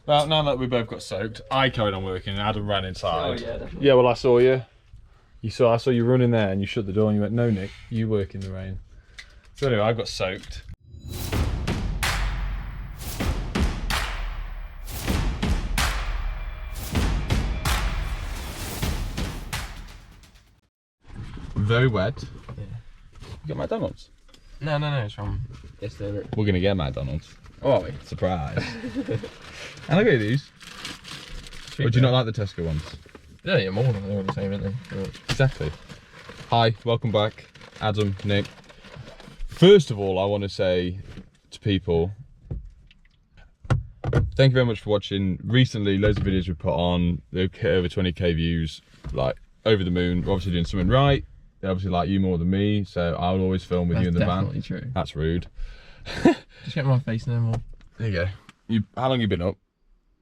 Well, now that we both got soaked, I carried on working and Adam ran inside. Oh yeah, definitely. Yeah, well I saw you. I saw you running there and you shut the door and you went, no Nick, you work in the rain. So anyway, I got soaked. Very wet. Yeah. You got McDonald's? No, it's from yesterday. We're gonna get McDonald's. Oh, are we? Surprise. And I get these. Or do you not like the Tesco ones? Yeah, you're more than they're all the same, aren't they? Exactly. Hi, welcome back, Adam, Nick. First of all, I want to say to people, thank you very much for watching. Recently, loads of videos we put on, they've hit over 20k views, like over the moon. We're obviously doing something right. They obviously like you more than me, so I'll always film with you in the van. That's definitely true. That's rude. Just get my face no more. There you go. How long you been up?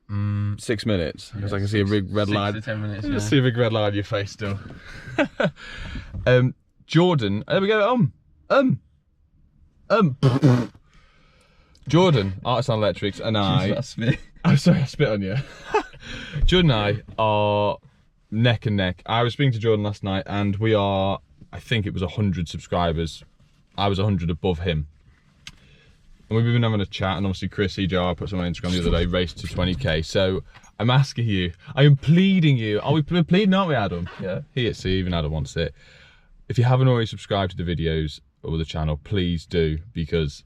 6 minutes. Because I can see a big red line. 6 to 10 minutes. I Yeah. see a big red line on your face still. Jordan, there we go. Jordan, Artisan Electrics, and I. I'm sorry, I spit on you. Jordan and I are neck and neck. I was speaking to Jordan last night, and we are, I think it was 100 subscribers. I was 100 above him. And we've been having a chat, and obviously Chris EJR put something on Instagram the other day, raced to 20k. So I'm asking you, I am pleading you. We're pleading, aren't we, Adam? Yeah. Here, see, even Adam wants it. If you haven't already subscribed to the videos or the channel, please do, because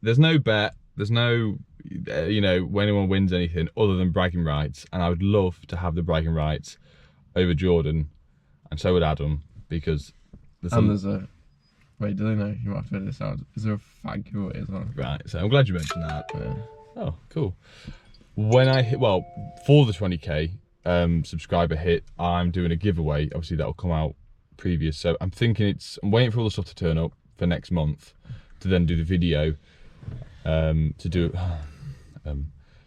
there's no bet, there's no, you know, when anyone wins anything other than bragging rights. And I would love to have the bragging rights over Jordan, and so would Adam, because there's a wait, do they know you might have to edit this out? Is there a fag giveaway as well? Right, so I'm glad you mentioned that. Yeah. Oh, cool. When I hit, well, for the 20k subscriber hit, I'm doing a giveaway. Obviously that'll come out previous, so I'm thinking I'm waiting for all the stuff to turn up for next month to then do the video to do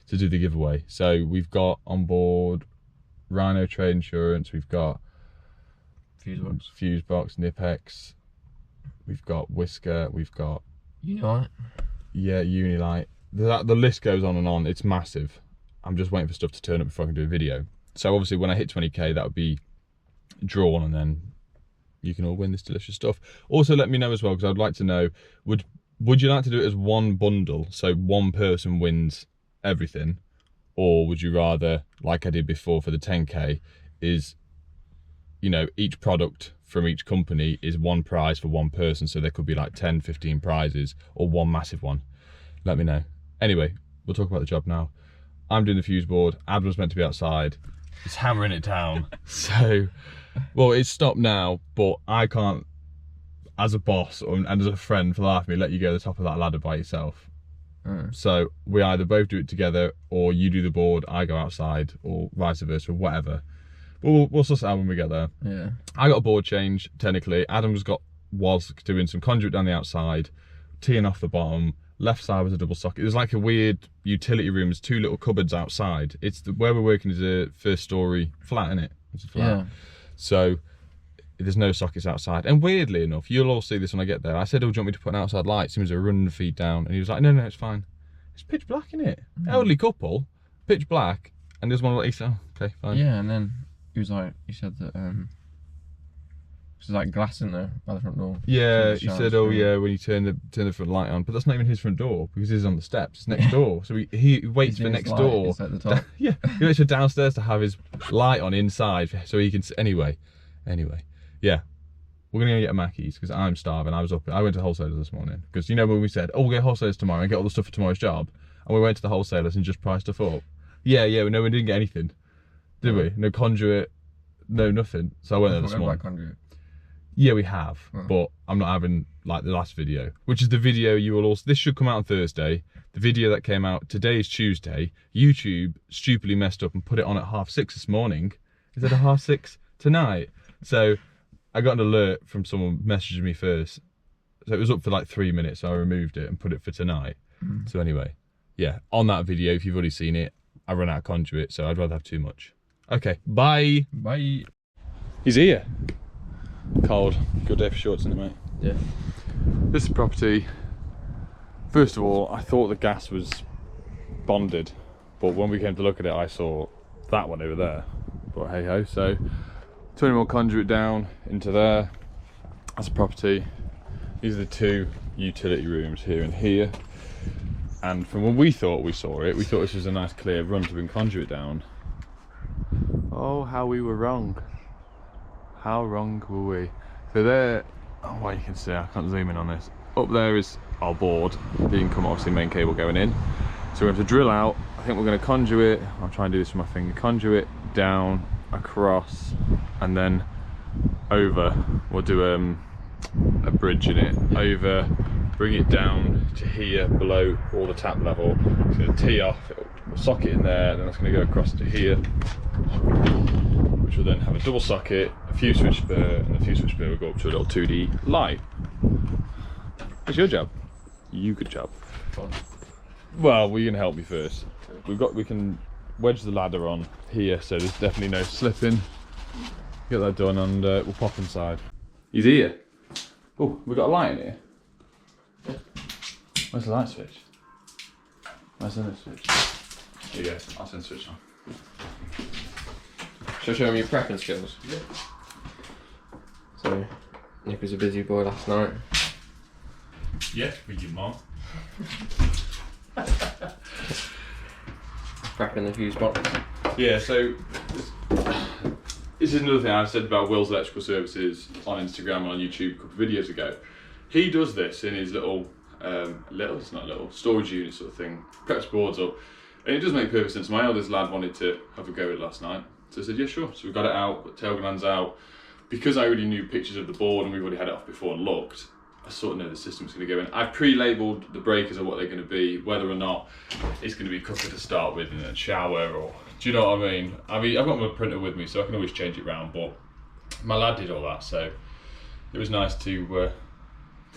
the giveaway. So we've got on board Rhino Trade Insurance, we've got Fuse Box, Nipex, we've got Whisker, we've got Unilight. Yeah, Unilight. The list goes on and on. It's massive. I'm just waiting for stuff to turn up before I can do a video. So obviously when I hit 20k, that would be drawn, and then you can all win this delicious stuff. Also let me know as well, because I'd like to know, would you like to do it as one bundle, so one person wins everything, or would you rather, like I did before for the 10k, is, you know, each product from each company is one prize for one person, so there could be like 10, 15 prizes, or one massive one? Let me know. Anyway, we'll talk about the job now. I'm doing the fuse board. Adam's meant to be outside. He's hammering it down. So, well, it's stopped now, but I can't, as a boss and as a friend, for the life of me, let you go to the top of that ladder by yourself. So we either both do it together, or you do the board, I go outside, or vice versa, whatever. But we'll suss it out when we get there. Yeah. I got a board change, technically. Adam's was doing some conduit down the outside, teeing off the bottom. Left side was a double socket. It was like a weird utility room. There's two little cupboards outside. Where we're working is a first story flat, isn't it? It's a flat. Yeah. So there's no sockets outside. And weirdly enough, you'll all see this when I get there, I said, oh, do you want me to put an outside light? Seems to run the feed down. And he was like, no, it's fine. It's pitch black, isn't it? Elderly couple, pitch black. And there's one, he said, oh, okay, fine. Yeah, and then he said that there's like glass in there by the front door. Yeah, he said, oh yeah, when you turn the front light on, but that's not even his front door, because he's on the steps, it's next door. So he waits for next door. At the top. Yeah, he waits for downstairs to have his light on inside, so he can. Anyway, yeah, we're gonna go get a Mackey's because I'm starving. I went to wholesalers this morning because, you know, when we said, oh, we'll get wholesalers tomorrow and get all the stuff for tomorrow's job, and we went to the wholesalers and just priced stuff up. Yeah, no, we didn't get anything, did we? No conduit, no nothing. So I went there this morning. Conduit. Yeah, we have, but I'm not having like the last video, which is the video you will also, this should come out on Thursday. The video that came out today is Tuesday. YouTube stupidly messed up and put it on at 6:30 this morning instead of 6:30 tonight. So I got an alert from someone messaging me first. So it was up for like 3 minutes, so I removed it and put it for tonight. So anyway, yeah, on that video, if you've already seen it, I run out of conduit, so I'd rather have too much. Okay, bye. Bye. He's here. Cold. Good day for shorts, isn't it, mate? Yeah. This is property. First of all, I thought the gas was bonded, but when we came to look at it, I saw that one over there. But hey ho, so 20 more conduit down into there. That's a property. These are the two utility rooms here and here. And from when we thought we saw it, we thought this was a nice clear run to bring conduit down. Oh, how we were wrong. How wrong were we? So there, oh, well, you can see, I can't zoom in on this. Up there is our board. You can come, obviously, main cable going in. So we're going to drill out. I think we're going to conduit. I'll try and do this with my finger. Conduit down, across, and then over. We'll do a bridge in it. Over, bring it down to here below all the tap level. It's going to tee off. We'll socket in there, and then that's going to go across to here, which will then have a double socket, a fuse switch spur, and the fuse switch spur will go up to a little 2D light. That's your job. You good job. Well, we're gonna help me first. We can wedge the ladder on here, so there's definitely no slipping. Get that done, and we'll pop inside. He's here. Oh, we got a light in here. Where's the light switch? Where's the light switch? Here you go. I'll send the switch on. Shall I show him your prepping skills? Yeah. So, Nick was a busy boy last night. Yeah, with your mum. Prepping the fuse box. Yeah, so this is another thing I said about Will's Electrical Services on Instagram and on YouTube a couple of videos ago. He does this in his little, it's not little, storage unit sort of thing, preps boards up, and it does make perfect sense. My eldest lad wanted to have a go at it last night, so I said, yeah, sure. So we got it out, put tail glands out. Because I already knew pictures of the board and we've already had it off before and looked, I sort of know the system's going to go in. I've pre-labelled the breakers of what they're going to be, whether or not it's going to be cooker to start with and then shower, or do you know what I mean? I've got my printer with me, so I can always change it round. But my lad did all that, so it was nice to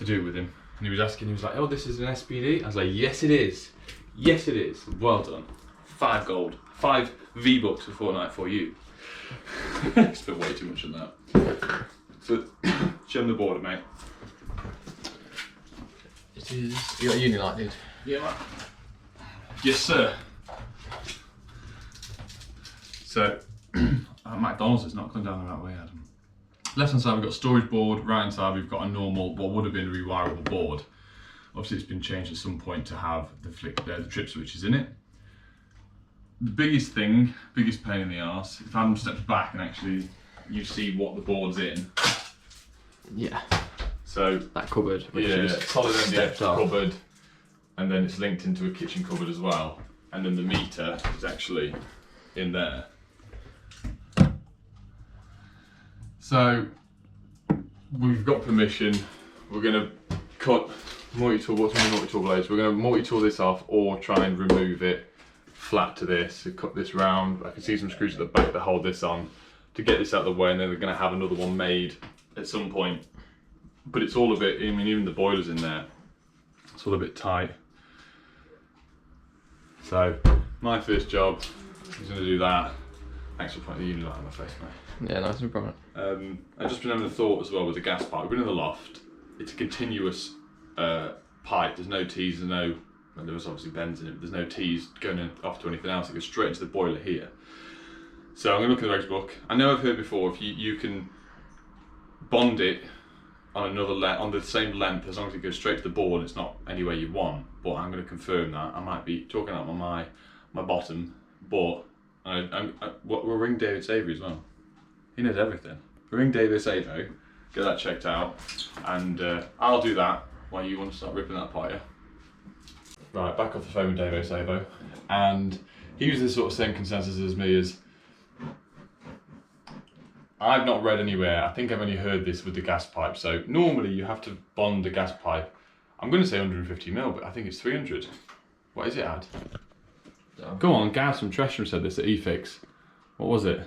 do it with him. And he was asking, he was like, "Oh, this is an SPD?" I was like, "Yes, it is. Yes, it is. Well done. 5 gold, 5 V-bucks a fortnight for you." Spent way too much on that. So, show him the border, mate. It is. You got a uni light, dude? Yeah, man. Yes, sir. So, McDonald's is not coming down the right way, Adam. Left hand side we've got a storage board, right hand side we've got a normal, what would have been a rewirable board. Obviously it's been changed at some point to have the trip switches in it. The biggest thing, biggest pain in the arse, if Adam steps back and actually you see what the board's in. Yeah. So that cupboard, which is solid stepped MDF cupboard, and then it's linked into a kitchen cupboard as well. And then the meter is actually in there. So we've got permission. We're going to cut multi-tool. What's my multi-tool blades? We're going to multi-tool this off, or try and remove it flat to this. So cut this round. I can see some screws at the back that hold this on to get this out of the way, and then we're going to have another one made at some point. But it's all a bit, I mean, even the boiler's in there. It's all a bit tight. So my first job is going to do that. Thanks for putting the unit light on my face, mate. Yeah, nice, no problem. I've just been having a thought as well with the gas pipe. We've been in the loft. It's a continuous pipe. There's no tees, there's no, well, there was obviously bends in it, but there's no tees going off to anything else. It goes straight into the boiler here. So I'm going to look at the regs book. I know I've heard before if you can bond it on another on the same length, as long as it goes straight to the board, it's not any way you want. But I'm going to confirm that. I might be talking out my bottom, but we'll ring David Savory as well. He knows everything. We'll ring David Savory, get that checked out, and I'll do that while you want to start ripping that apart, yeah? Right, back off the phone with David Savory, and he was the sort of same consensus as me as I've not read anywhere, I think I've only heard this with the gas pipe, so normally you have to bond the gas pipe, I'm going to say 150mm, but I think it's 300. What is it at? No. Go on, Gav from Tresham said this at eFix. What was it?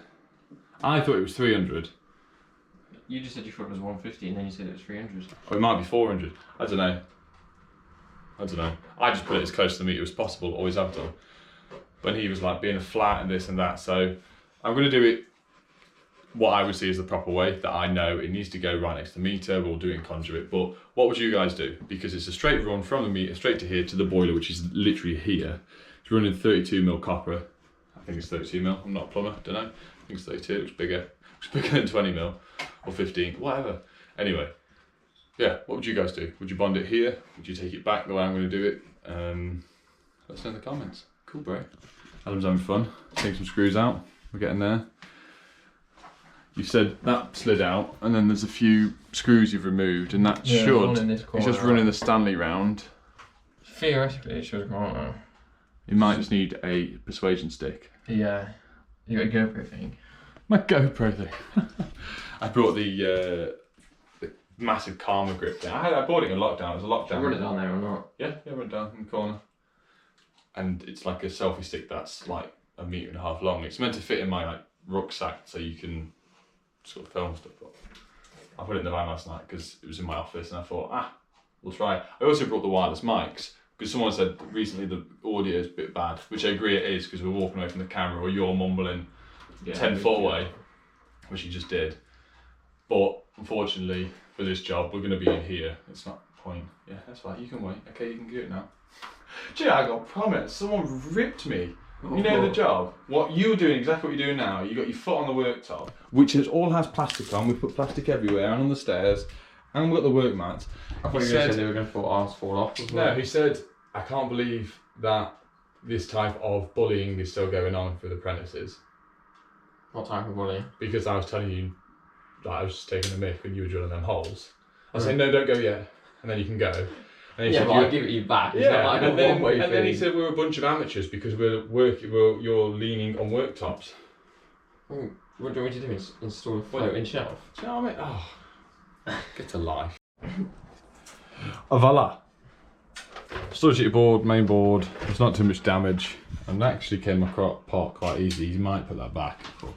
I thought it was 300. You just said you thought it was 150 and then you said it was 300. Or it might be 400. I don't know. I just put it as close to the meter as possible, always have done. But he was like being a flat and this and that, so I'm going to do it what I would see as the proper way, that I know it needs to go right next to the meter. We'll do it in conduit, but what would you guys do? Because it's a straight run from the meter straight to here to the boiler, which is literally here. It's It's running 32mm copper. I think it's 32mm. I'm not a plumber. Don't know. I think it's 32. It looks bigger. It's bigger than 20mm or 15. Whatever. Anyway. Yeah, what would you guys do? Would you bond it here? Would you take it back the way I'm going to do it? Let us know in the comments. Cool, bro. Adam's having fun. Take some screws out. We're getting there. You said that slid out, and then there's a few screws you've removed, and that should. It's just running the Stanley round. Theoretically, it should come out now. You might just need a persuasion stick. Yeah. You got a GoPro thing. My GoPro thing. I brought the massive Karma grip down. I bought it in lockdown. It was a lockdown. Should I run it down there or not? Yeah, run it down in the corner. And it's like a selfie stick that's like 1.5 meters long. It's meant to fit in my like rucksack so you can sort of film stuff. But I put it in the van last night because it was in my office, and I thought, we'll try it. I also brought the wireless mics because someone said recently the audio is a bit bad, which I agree it is because we're walking away from the camera or you're mumbling 10 foot away, which you just did. But unfortunately for this job, we're going to be in here. It's not the point. Yeah, that's right. You can wait. Okay, you can do it now. Do you know, I got promised. Someone ripped me. You know the job. What you were doing, exactly what you're doing now. You got your foot on the worktop, which all has plastic on. We put plastic everywhere and on the stairs, and we've got the work mats. I thought you said they were going to fall off. No, he said, I can't believe that this type of bullying is still going on with apprentices. What type of bullying? Because I was telling you that I was just taking a mick when you were drilling them holes. I was saying, no, don't go yet, and then you can go. And yeah, but I'll give it you back. It's not like and then he said we're a bunch of amateurs because you're leaning on worktops. What do you want me to do? Install a floating shelf? Do you know what I mean? Oh, get a life. Voila. Storage heater board, main board. There's not too much damage, and that actually came apart quite easy. You might put that back. But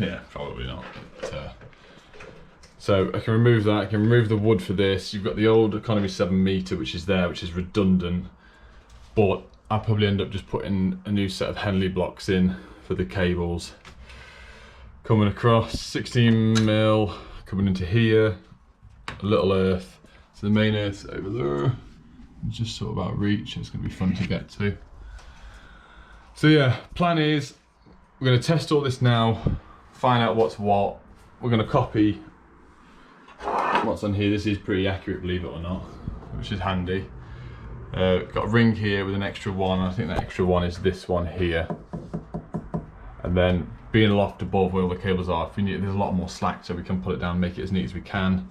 yeah, probably not. But, so I can remove that, I can remove the wood for this. You've got the old Economy 7 meter, which is there, which is redundant. But I'll probably end up just putting a new set of Henley blocks in for the cables. Coming across, 16mm, coming into here, a little earth. So the main earth's over there. It's just sort of out of reach, it's gonna be fun to get to. So yeah, plan is, we're gonna test all this now, find out what's what. We're gonna copy what's on here. This is pretty accurate, believe it or not, which is handy. Got a ring here with an extra one. I think that extra one is this one here. And then being aloft above where all the cables are, if we need, there's a lot more slack, so we can pull it down and make it as neat as we can.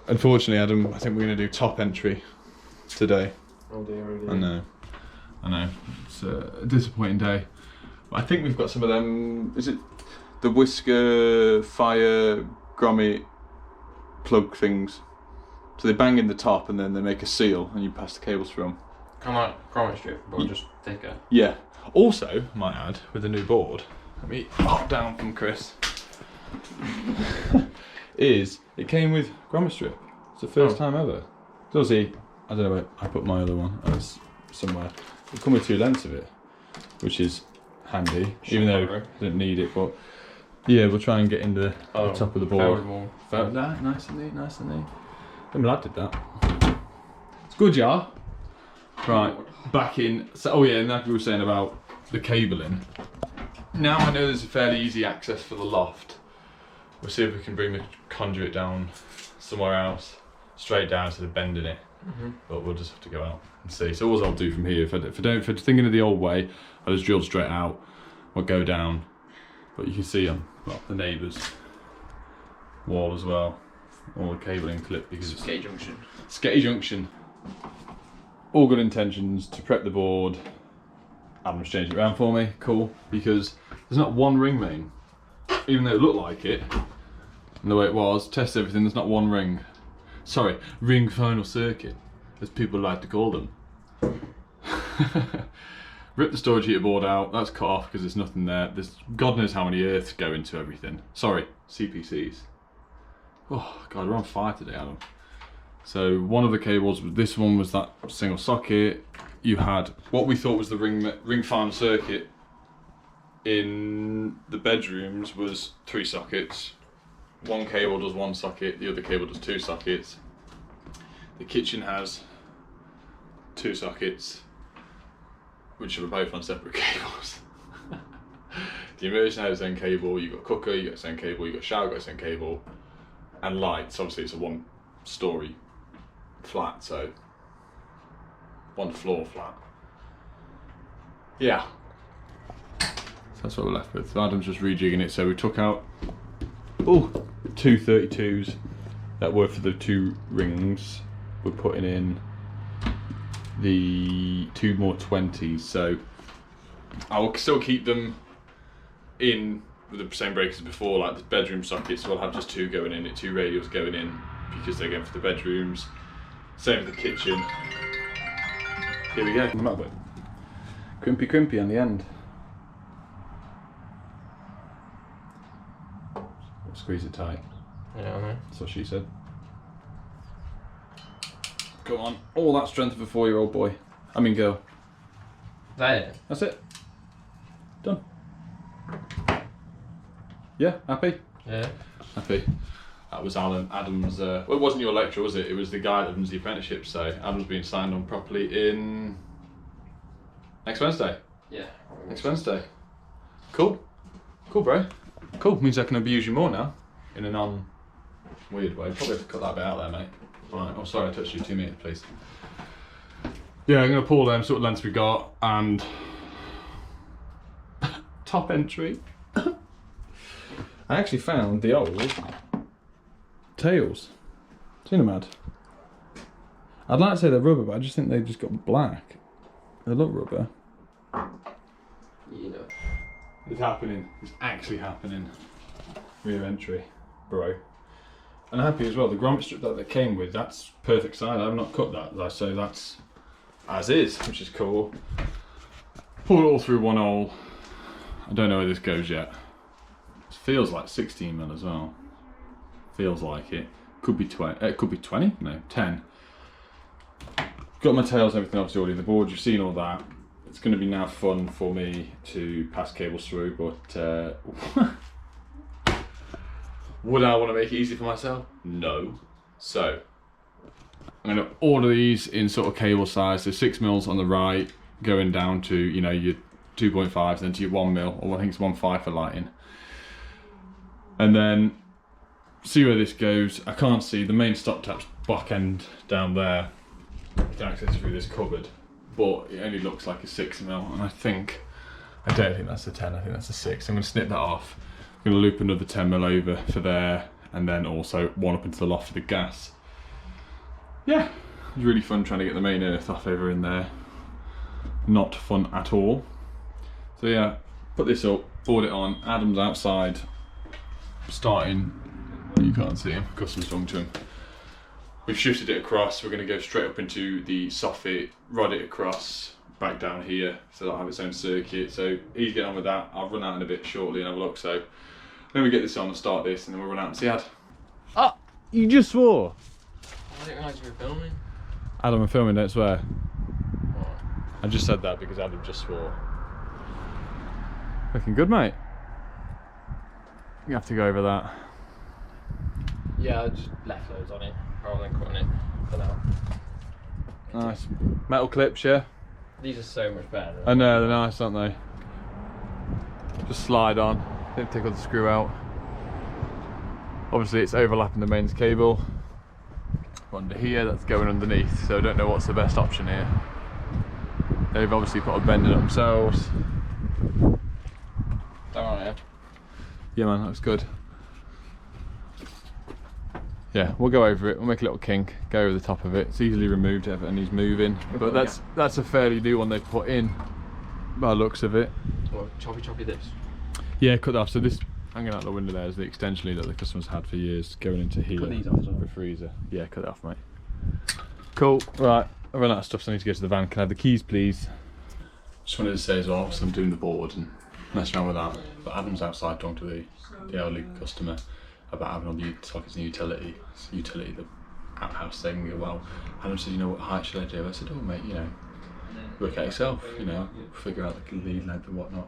Unfortunately, Adam, I think we're going to do top entry today. Oh dear, oh dear. I know. It's a disappointing day. But I think we've got some of them. Is it the whisker, fire, grommet plug things? So they bang in the top and then they make a seal and you pass the cables through them. Kind of like grommet strip, but just thicker. Yeah. Also, I might add, with the new board, let me hop down from Chris, is it came with grommet strip. It's the first time ever. So obviously, I don't know where I put my other one, it's somewhere. It come with 2 lengths of it, which is handy, even though I didn't need it, but yeah, we'll try and get in the top of the board. Nice and neat, nice and neat. I'm glad I did that. It's good, yeah. Right, back in. So, oh yeah, and like we were saying about the cabling. Now I know there's a fairly easy access for the loft. We'll see if we can bring the conduit down somewhere else, straight down to the bend in it. But we'll just have to go out and see. So all I'll do from here, if I'm thinking of the old way, I'll just drill straight out. I'll go down, but you can see on the neighbour's wall as well. All the cabling clip because it's Sketty junction. All good intentions to prep the board. Adam's changed it around for me. Cool, because there's not one ring main, even though it looked like it and the way it was. Test everything. There's not one ring. Sorry, ring final circuit, as people like to call them. Rip the storage heater board out. That's cut off because there's nothing there. There's God knows how many earths go into everything. Sorry, CPCs. Oh God, we're on fire today, Adam. So one of the cables, this one was that single socket. You had what we thought was the ring final circuit. In the bedrooms was 3 sockets. One cable does 1 socket, the other cable does 2 sockets. The kitchen has 2 sockets. which are both on separate cables. The immersion has its own cable, you've got cooker, you've got its own cable, you've got shower, got its own cable, and lights. Obviously it's a 1-story flat, so 1 floor flat. Yeah. So that's what we're left with. So Adam's just rejigging it, so we took out 2 32s that were for the 2 rings. We're putting in the 2 more 20s, so I will still keep them in with the same breakers as before, like the bedroom sockets, so I'll have just 2 going in, 2 radials going in, because they're going for the bedrooms. Same with the kitchen. Here we go. I'm up with crimpy on the end. Squeeze it tight. Yeah, I know. That's what she said. Come on, all that strength of a 4-year-old boy. I mean girl. Is that it? That's it. Done. Yeah, happy? Yeah. Happy. That was Adam's, well, it wasn't your lecturer, was it? It was the guy that runs the apprenticeship, so Adam's being signed on properly in next Wednesday. Yeah. Next Wednesday. Cool. Cool, bro. Cool. Means I can abuse you more now, in a non-weird way. Probably have to cut that bit out there, mate. Right. Oh, sorry, I touched you. 2 meters, please. Yeah, I'm going to pull them, sort of lengths we got, and top entry. I actually found the old tails. Seen them ad? I'd like to say they're rubber, but I just think they've just got black. They look rubber. You know. It's happening. It's actually happening. Rear entry, bro. And happy as well. The grommet strip that they came with, that's perfect size. I've not cut that, so that's as is, which is cool. Pulled it all through 1 hole. I don't know where this goes yet. It feels like 16mm as well. Feels like it. Could be 20. It could be 20. No, 10. Got my tails and everything obviously already on the board. You've seen all that. It's going to be now fun for me to pass cables through, but would I want to make it easy for myself? No. So I'm going to order these in sort of cable size. So 6mm on the right, going down to, you know, your 2.5s, then to your 1mm, or I think it's 1.5 for lighting. And then see where this goes. I can't see the main stop tap's back end down there. You can access through this cupboard, but it only looks like a 6mm, and I don't think that's a 10, I think that's a 6. I'm going to snip that off. I'm going to loop another 10mm over for there, and then also 1 up into the loft for the gas. Yeah, it was really fun trying to get the main earth off over in there. Not fun at all. So yeah, put this up, board it on. Adam's outside, starting, you can't see him, customer's talking to him. We've shifted it across, we're going to go straight up into the soffit, rod it across, back down here, so that'll have its own circuit. So he's getting on with that. I'll run out in a bit shortly and have a look. So then we get this on and start this, and then we'll run out and see Ad. Ah, you just swore. I didn't realise you were filming. Adam, I'm filming, don't swear. What? I just said that because Adam just swore. Looking good, mate. You have to go over that. Yeah, I just left those on it rather than cutting it for now. Nice. Metal clips, yeah? These are so much better. I know, they're nice, aren't they? Just slide on. Don't tickle the screw out. Obviously it's overlapping the mains cable. Under here, that's going underneath, so I don't know what's the best option here. They've obviously put a bend in it themselves. Alright, Yeah man, that looks good. Yeah, we'll go over it, we'll make a little kink, go over the top of it. It's easily removed if it needs moving, but that's a fairly new one they've put in, by the looks of it. Well, choppy this. Yeah, cut that off. So this hanging out the window there is the extension lead that the customers had for years, going into here. Cut these off as well. The freezer. Yeah, cut that off, mate. Cool. Right, I've run out of stuff, so I need to go to the van. Can I have the keys, please? Just wanted to say as well, so I'm doing the board and messing around with that. But Adam's outside talking to the elderly customer about having all the sockets and utility, the outhouse thing. Well, Adam said, you know, what height should I do? I said, oh mate, you know, work out yourself, you know, figure out the lead length and whatnot.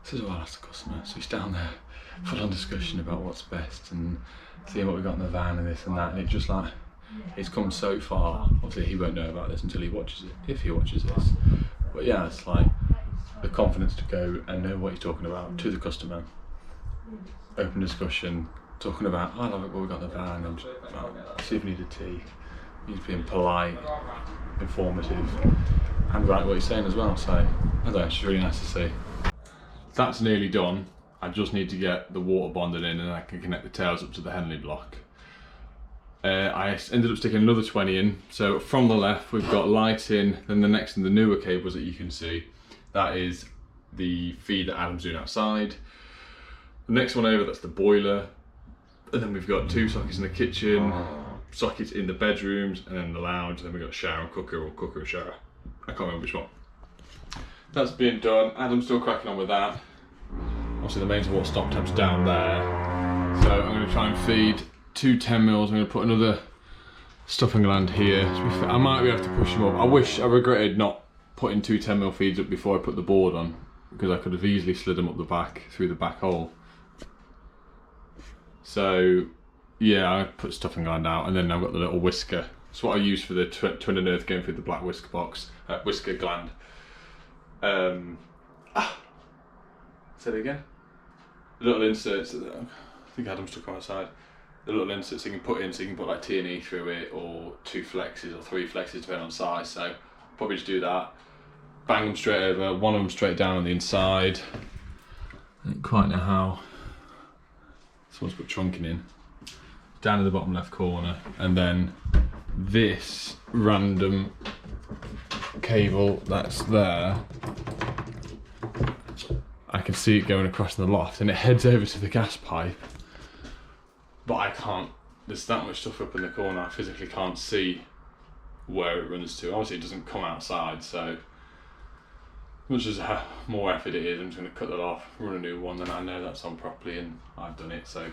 I said, oh, I'll ask the customer. So he's down there, full on discussion about what's best and seeing what we got in the van and this and that. And it's just like, it's come so far. Obviously he won't know about this until he watches it, if he watches this. But yeah, it's like, the confidence to go and know what you're talking about to the customer. Open discussion, talking about, I love it what we got in the van, and see if you need a tea. He's being polite, informative, and right what he's saying as well. So, I don't know, it's just really nice to see. That's nearly done. I just need to get the water bonded in and then I can connect the tails up to the Henley block. I ended up sticking another 20 in. So from the left we've got lighting, then the next in the newer cables that you can see, that is the feed that Adam's doing outside. The next one over, that's the boiler. And then we've got 2 sockets in the kitchen, sockets in the bedrooms, and then the lounge. Then we've got shower and cooker, or cooker and shower. I can't remember which one. That's been done. Adam's still cracking on with that. Obviously the mains water stop taps down there. So I'm going to try and feed 2 10mm. I'm going to put another stuffing gland here. I might be able to push them up. I regretted not putting 2 10mm feeds up before I put the board on, because I could have easily slid them up the back through the back hole. So yeah, I put stuffing gland out, and then I've got the little whisker. It's what I use for the twin and earth going through the black whisker box, whisker gland. Say it again. The little inserts that I think Adam's took on the side. The little inserts you can put in, so you can put like T&E through it, or 2 flexes or 3 flexes depending on size. So probably just do that. Bang them straight over. One of them straight down on the inside. I don't quite know how. Someone's put trunking in. Down in the bottom left corner, and then this random cable that's there, I can see it going across the loft and it heads over to the gas pipe, but I can't, there's that much stuff up in the corner, I physically can't see where it runs to. Obviously it doesn't come outside, so much as more effort it is, I'm just going to cut that off, run a new one, then I know that's on properly and I've done it. So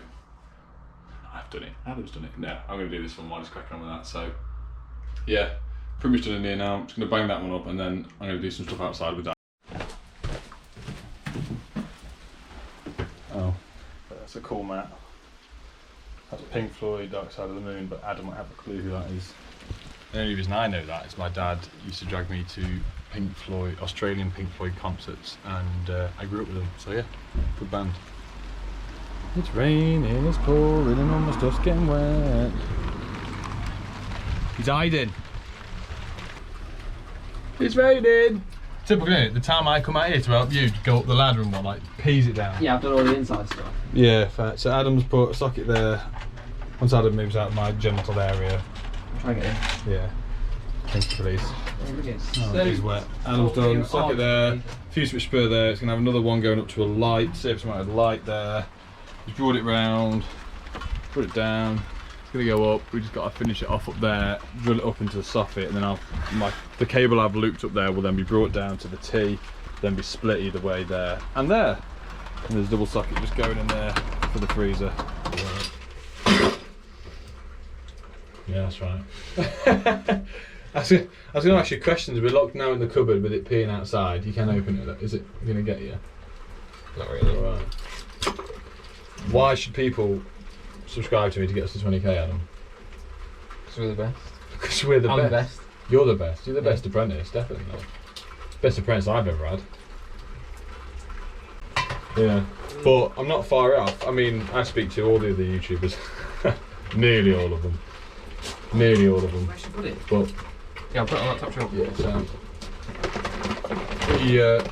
I've done it, Adam's done it. No, I'm going to do this one while just cracking on with that. So yeah, pretty much done in here now. I'm just going to bang that one up and then I'm going to do some stuff outside with that. Oh, that's a cool mat. That's Pink Floyd, Dark Side of the Moon, but Adam might have a clue who that is. The only reason I know that is my dad used to drag me to Pink Floyd, Australian Pink Floyd concerts, and I grew up with them, so yeah, good band. It's raining, it's pouring, and all my stuff's getting wet. He's hiding. It's raining! Typical, isn't it? The time I come out here to help you go up the ladder and what, like, peas it down. Yeah, I've done all the inside stuff. Yeah, fair. So Adam's put a socket there. Once Adam moves out of my genital area. I'm trying to get in. Yeah. Thank you, please. Oh, it is wet. Adam's done, socket there, fuse switch spur there. It's going to have another one going up to a light, service mounted light there. Just brought it round, put it down. It's going to go up. We just got to finish it off up there, drill it up into the soffit, and then the cable I've looped up there will then be brought down to the T, then be split either way there and there. And there's a double socket just going in there for the freezer. Yeah, that's right. I was going to ask you questions. We're locked now in the cupboard with it peeing outside. You can't open it. Is it going to get you? Not really. Alright. Why should people subscribe to me to get us to 20k, Adam? Because we're the best. Because we're the I'm best. the best. You're the best. You're the best apprentice, definitely. Best apprentice I've ever had. Yeah. But I'm not far off. I mean, I speak to all the other YouTubers. Nearly all of them. Nearly all of them. Where should I put it? But yeah, I'll put it on that top shelf. yeah,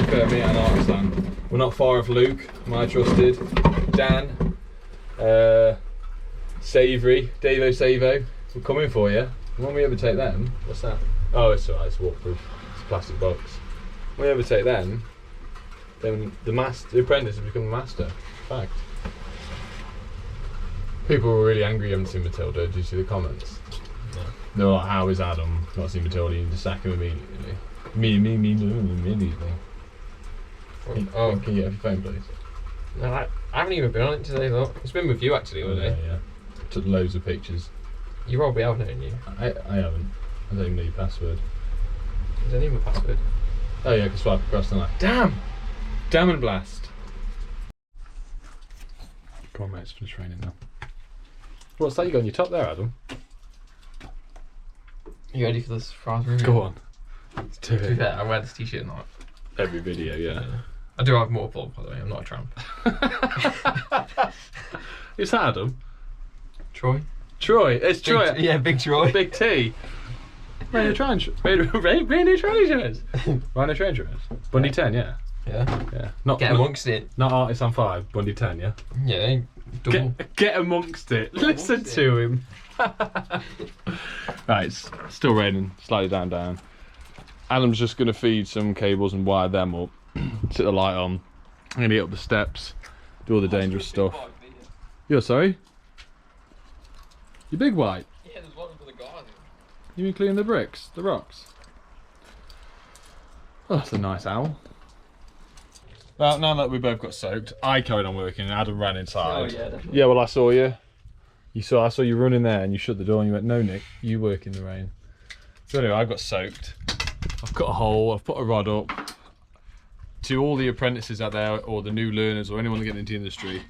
so me and Artislan. We're not far off Luke, my trusted. Dan, Savoury, Davo Savo. We're coming for you. When we overtake them, what's that? Oh, it's alright, it's waterproof. It's a plastic box. When we overtake them, then the apprentice has become the master. Fact. People were really angry you haven't seen Matilda. Did you see the comments? No. They were like, how is Adam not seen Matilda? You need to sack him immediately. Immediately. Oh, can you have your phone, please? No, I haven't even been on it today, though. It's been with you, actually, all day. Yeah. Took loads of pictures. You probably have, haven't you? I haven't. I don't even know your password. Is there even a password? Oh yeah, I can swipe across the line. Damn! Damn and blast. Come on, mate, it's finished raining now. What's that you got on your top there, Adam? You ready for this surprise review? Go on. Do To be it. fair, I wear this t-shirt not. Every video, yeah. I do have more pull, by the way. I'm not a tramp. Is that Adam? Troy. Troy. It's Troy. Yeah, big Troy. Big T. Rhino train shirts. Rhino train shirts. Bundy 10, yeah. Yeah. Yeah. Not, Get amongst it. Not Artist on 5, Bundy 10, yeah. Yeah. Double. Get amongst it. Listen amongst to him. Right, it's still raining, slightly down. Adam's just going to feed some cables and wire them up. Set the light on. I'm going to get up the steps, do all the dangerous stuff. You're sorry? You big white? Yeah, there's one for the garden. You mean cleaning the bricks, the rocks? Oh, that's a nice owl. Well, now that we both got soaked, I carried on working and Adam ran inside. Oh yeah, definitely. Yeah, well I saw you. I saw you running there and you shut the door and you went, no Nick, you work in the rain. So anyway, I got soaked. I've cut a hole, I've put a rod up. To all the apprentices out there or the new learners or anyone getting into the industry,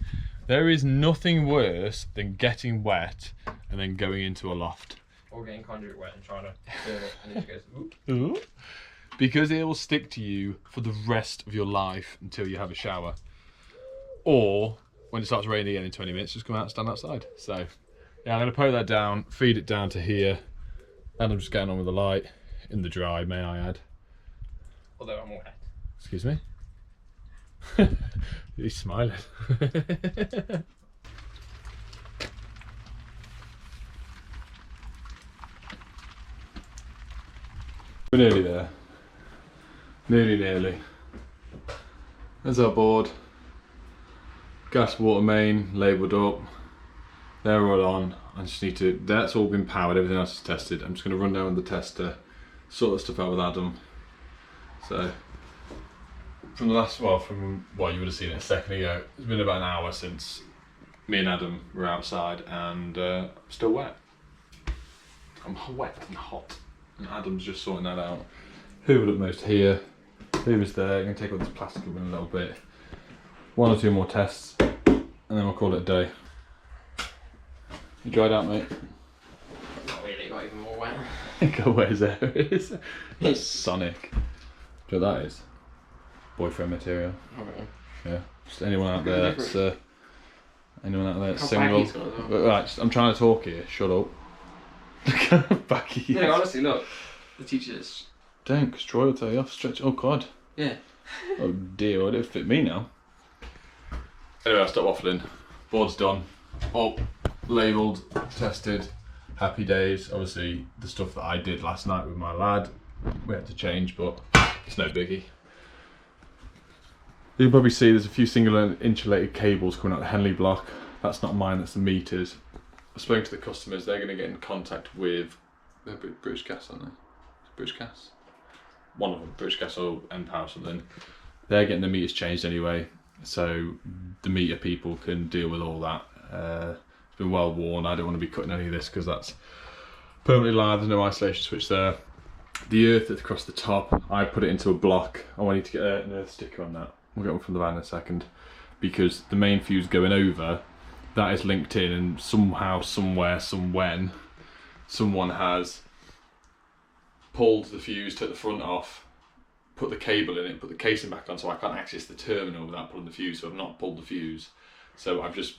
there is nothing worse than getting wet and then going into a loft. Or getting conduit wet and trying to turn it and it just goes, oop. Ooh. Because it will stick to you for the rest of your life until you have a shower. Or when it starts raining again in 20 minutes, just come out and stand outside. So yeah, I'm going to poke that down, feed it down to here. And I'm just getting on with the light in the dry, may I add. Although I'm wet. Excuse me? He's smiling. We're nearly there. Nearly. There's our board. Gas water main labelled up. They're all on. I just need to, that's all been powered, everything else is tested. I'm just going to run down with the tester, sort the stuff out with Adam. So, from what you would have seen it a second ago, it's been about an hour since me and Adam were outside and I'm still wet. I'm wet and hot and Adam's just sorting that out. Hoovered up most here, Hoover's there, I'm going to take all this plastic up in a little bit. 1 or 2 more tests and then we'll call it a day. You dried out, mate? Not really, got even more wet. Go where's there it is. That's Sonic. Do you know what that is? Boyfriend material. Okay. Yeah. Just anyone out there that's How single. baggy's got as well. Right, I'm trying to talk here. Shut up. Baggy. No, honestly, look. The teachers. Don't, because Troy will tell you off. Stretch. Oh God. Yeah. Oh dear, well, it don't fit me now. Anyway, I'll stop waffling. Board's done. Up, labelled, tested. Happy days. Obviously, the stuff that I did last night with my lad, we had to change, but it's no biggie. You can probably see there's a few single insulated cables coming out of the Henley block. That's not mine, that's the meters. I've spoken to the customers, they're going to get in contact with British Gas, aren't they? British Gas? One of them, British Gas or Empower or something. They're getting the meters changed anyway, so the meter people can deal with all that. It's been well worn, I don't want to be cutting any of this because that's permanently live, there's no isolation switch there. The earth that's across the top, I put it into a block. I need to get an earth sticker on that. We'll get one from the van in a second. Because the main fuse going over, that is linked in and somehow, somewhere, somewhen, someone has pulled the fuse, took the front off, put the cable in it, put the casing back on so I can't access the terminal without pulling the fuse, so I've not pulled the fuse. So I've just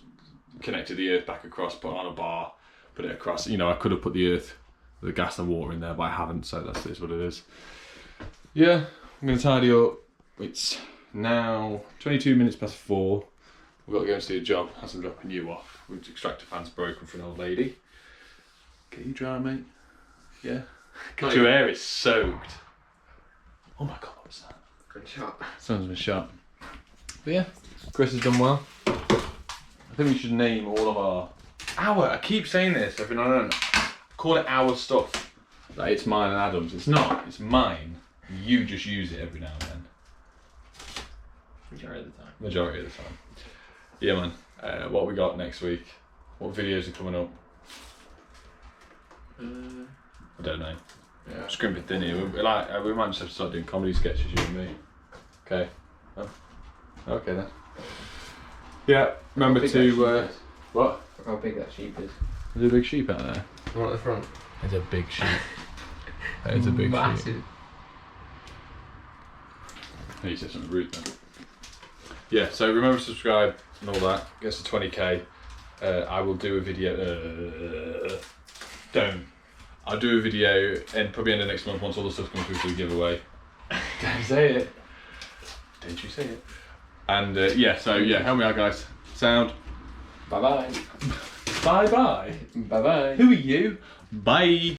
connected the earth back across, put it on a bar, put it across. You know, I could have put the earth, the gas and water in there, but I haven't, so that's what it is. Yeah, I'm going to tidy up. It's now 22 minutes past 4. We've got to go and see a job as I'm dropping you off. We've extractor fan's broken for an old lady. Get you dry, mate? Yeah? God, your hair is soaked. Oh my God, what was that? Good shot. Someone's been shot. But yeah, Chris has done well. I think we should name all of our, I keep saying this every now and then. Call it our stuff. Like it's mine and Adam's. It's not, it's mine. You just use it every now and then. Majority of the time. Majority of the time. Yeah, man. What we got next week? What videos are coming up? I don't know. Yeah. Scrimp it thin here. We might just have to start doing comedy sketches, you and me. Okay. Oh. Okay then. Yeah. Remember to what? Look how big that sheep is. There's a big sheep out there. Right at the front. There's a big sheep. That is a big sheep. Massive. You said something rude then. Yeah, so remember to subscribe and all that. Gets to 20k. I will do a video. I'll do a video and probably end of next month once all the stuff comes through for the giveaway. Don't say it. Don't you say it. And yeah, so yeah, help me out, guys. Sound. Bye bye. Bye bye. Bye bye. Who are you? Bye.